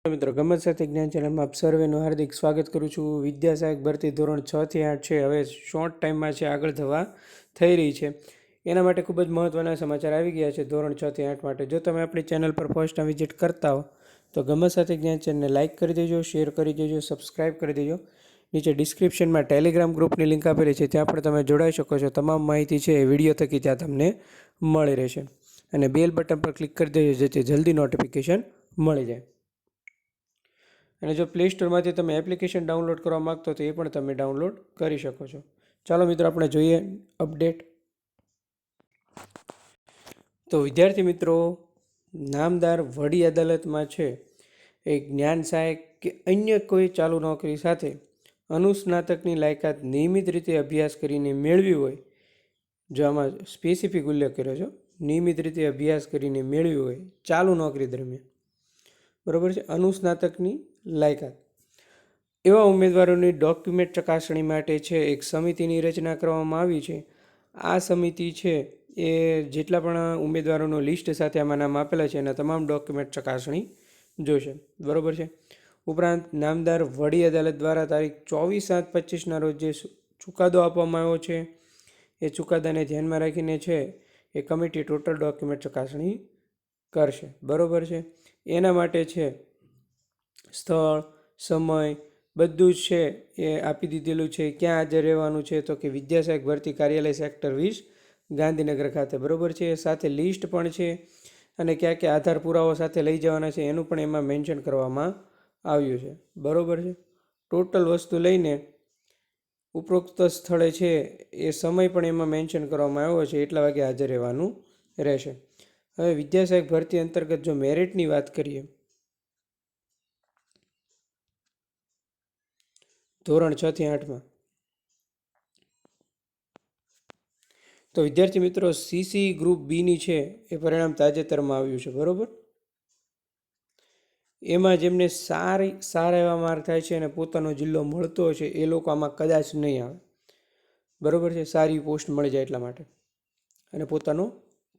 મિત્રો ગમત સાથે જ્ઞાન ચેનલમાં આપ સર્વેનું હાર્દિક સ્વાગત કરું છું। વિદ્યા સહાયક ભરતી ધોરણ 6 થી 8 છે, હવે શોર્ટ ટાઈમમાં છે, આગળ થવા થઈ રહી છે। એના માટે ખૂબ જ મહત્ત્વના સમાચાર આવી ગયા છે ધોરણ 6 થી 8 માટે। જો તમે આપણી ચેનલ પર ફર્સ્ટ ટાઈમ વિઝિટ કરતા હો તો ગમત સાથે જ્ઞાન ચેનલને લાઇક કરી દેજો, શેર કરી દેજો, સબસ્ક્રાઇબ કરી દેજો। નીચે ડિસ્ક્રિપ્શનમાં ટેલિગ્રામ ગ્રુપની લિંક આપેલી છે, ત્યાં પણ તમે જોડાઈ શકો છો। તમામ માહિતી છે એ વિડીયો થકી ત્યાં તમને મળી રહેશે અને બેલ બટન પર ક્લિક કરી દેજો જેથી જલ્દી નોટિફિકેશન મળી જાય। અને જો પ્લે સ્ટોરમાંથી તમે એપ્લિકેશન ડાઉનલોડ કરવા માગતો તો એ પણ તમે ડાઉનલોડ કરી શકો છો। ચાલો મિત્રો આપણે જોઈએ અપડેટ। તો વિદ્યાર્થી મિત્રો, નામદાર વડી અદાલતમાં છે એ જ્ઞાન સહાયક કે અન્ય કોઈ ચાલુ નોકરી સાથે અનુસ્નાતકની લાયકાત નિયમિત રીતે અભ્યાસ કરીને મેળવી હોય, જો આમાં સ્પેસિફિક ઉલ્લેખ કર્યો છે, નિયમિત રીતે અભ્યાસ કરીને મેળવી હોય ચાલુ નોકરી દરમિયાન, બરાબર છે, અનુસ્નાતકની લાયકાત, એવા ઉમેદવારોની ડોક્યુમેન્ટ ચકાસણી માટે છે એક સમિતિની રચના કરવામાં આવી છે। આ સમિતિ છે એ જેટલા પણ ઉમેદવારોનો લિસ્ટ સાથે આમાં નામ આપેલા છે એના તમામ ડોક્યુમેન્ટ ચકાસણી જોશે, બરાબર છે। ઉપરાંત નામદાર વડી અદાલત દ્વારા તારીખ 24/7/25ના રોજ જે ચુકાદો આપવામાં આવ્યો છે એ ચુકાદાને ધ્યાનમાં રાખીને છે એ કમિટી ટોટલ ડોક્યુમેન્ટ ચકાસણી કરશે, બરાબર છે। એના માટે છે સ્થળ, સમય બધું જ છે એ આપી દીધેલું છે। ક્યાં હાજર રહેવાનું છે તો કે વિદ્યા સહાયક ભરતી કાર્યાલય સેક્ટર 20 ગાંધીનગર ખાતે, બરાબર છે। સાથે લિસ્ટ પણ છે અને ક્યાં ક્યાં આધાર પુરાવો સાથે લઈ જવાના છે એનું પણ એમાં મેન્શન કરવામાં આવ્યું છે, બરાબર છે। ટોટલ વસ્તુ લઈને ઉપરોક્ત સ્થળે છે એ સમય પણ એમાં મેન્શન કરવામાં આવ્યો છે, એટલા વાગે હાજર રહેવાનું રહેશે। હવે વિદ્યા સહાયક ભરતી અંતર્ગત જો મેરિટની વાત કરીએ, ધોરણ 6 થી 8માં તો વિદ્યાર્થી મિત્રો સીસી ગ્રુપ બીની છે એ પરિણામ તાજેતરમાં આવ્યું છે, બરાબર। એમાં જેમને સારા એવા માર્ક થાય છે અને પોતાનો જિલ્લો મળતો છે એ લોકો આમાં કદાચ નહીં આવે, બરાબર છે, સારી પોસ્ટ મળી જાય એટલા માટે અને પોતાનો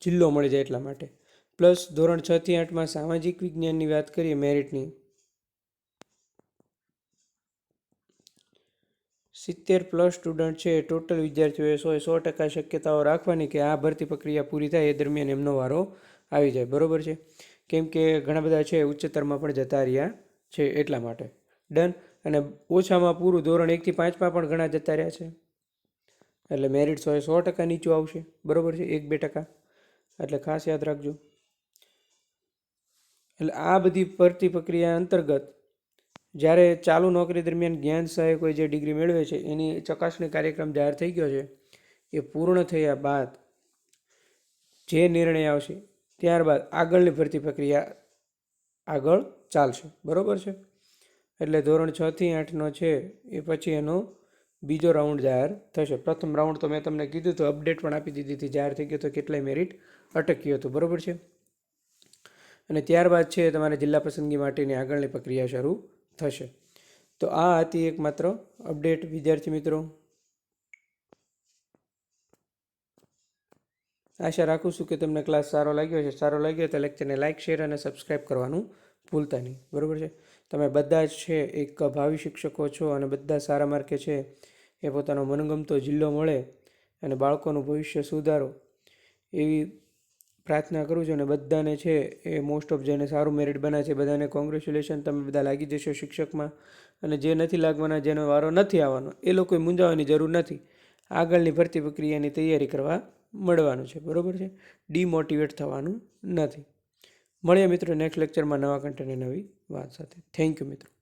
જિલ્લો મળી જાય એટલા માટે। પ્લસ ધોરણ 6 થી 8માં સામાજિક વિજ્ઞાનની વાત કરીએ મેરિટની, 70+ સ્ટુડન્ટ છે ટોટલ વિદ્યાર્થીઓએ 100% શક્યતાઓ રાખવાની કે આ ભરતી પ્રક્રિયા પૂરી થાય એ દરમિયાન એમનો વારો આવી જાય, બરાબર છે। કેમ કે ઘણા બધા છે ઉચ્ચતરમાં પણ જતા રહ્યા છે એટલા માટે, ડન। અને ઓછામાં પૂરું ધોરણ 1 થી 5માં પણ ઘણા જતા રહ્યા છે, એટલે મેરિટ 100% નીચું આવશે, બરાબર છે, 1-2%, એટલે ખાસ યાદ રાખજો। એટલે આ બધી ભરતી પ્રક્રિયા અંતર્ગત જ્યારે ચાલુ નોકરી દરમિયાન જ્ઞાન સહાયકોએ જે ડિગ્રી મેળવે છે એની ચકાસણી કાર્યક્રમ જાહેર થઈ ગયો છે, એ પૂર્ણ થયા બાદ જે નિર્ણય આવશે ત્યારબાદ આગળની ભરતી પ્રક્રિયા આગળ ચાલશે, બરાબર છે। એટલે ધોરણ 6 થી 8નો છે એ પછી એનો બીજો રાઉન્ડ જાહેર થશે। પ્રથમ રાઉન્ડ તો મેં તમને કીધું તો અપડેટ પણ આપી દીધી હતી, જાહેર થઈ ગયો તો કેટલાય મેરિટ અટક્યું હતું, બરાબર છે। અને ત્યારબાદ છે તમારે જિલ્લા પસંદગી માટેની આગળની પ્રક્રિયા શરૂ થશે। તો આ હતી એકમાત્ર અપડેટ વિદ્યાર્થી મિત્રો। આશા રાખું છું કે તમને ક્લાસ સારો લાગ્યો છે। સારો લાગ્યો તો લેક્ચરને લાઇક, શેર અને સબસ્ક્રાઇબ કરવાનું ભૂલતા નહીં, બરાબર છે। તમે બધા જ છે એક ભાવિ શિક્ષકો છો અને બધા સારા માર્કે છે એ પોતાનો મનગમતો જિલ્લો મળે અને બાળકોનું ભવિષ્ય સુધારો એવી પ્રાર્થના કરું છું। અને બધાને છે એ મોસ્ટ ઓફ જેને સારું મેરિટ બને છે બધાને કોંગ્રેચ્યુલેશન, તમે બધા લાગી જશો શિક્ષકમાં। અને જે નથી લાગવાના, જેનો વારો નથી આવવાનો, એ લોકોએ મૂંઝાવાની જરૂર નથી, આગળની ભરતી પ્રક્રિયાની તૈયારી કરવા મળવાનું છે, બરાબર છે, ડિમોટિવેટ થવાનું નથી। મળીએ મિત્રો નેક્સ્ટ લેક્ચરમાં નવા કન્ટેન્ટ નવી વાત સાથે। થેન્ક યુ મિત્રો।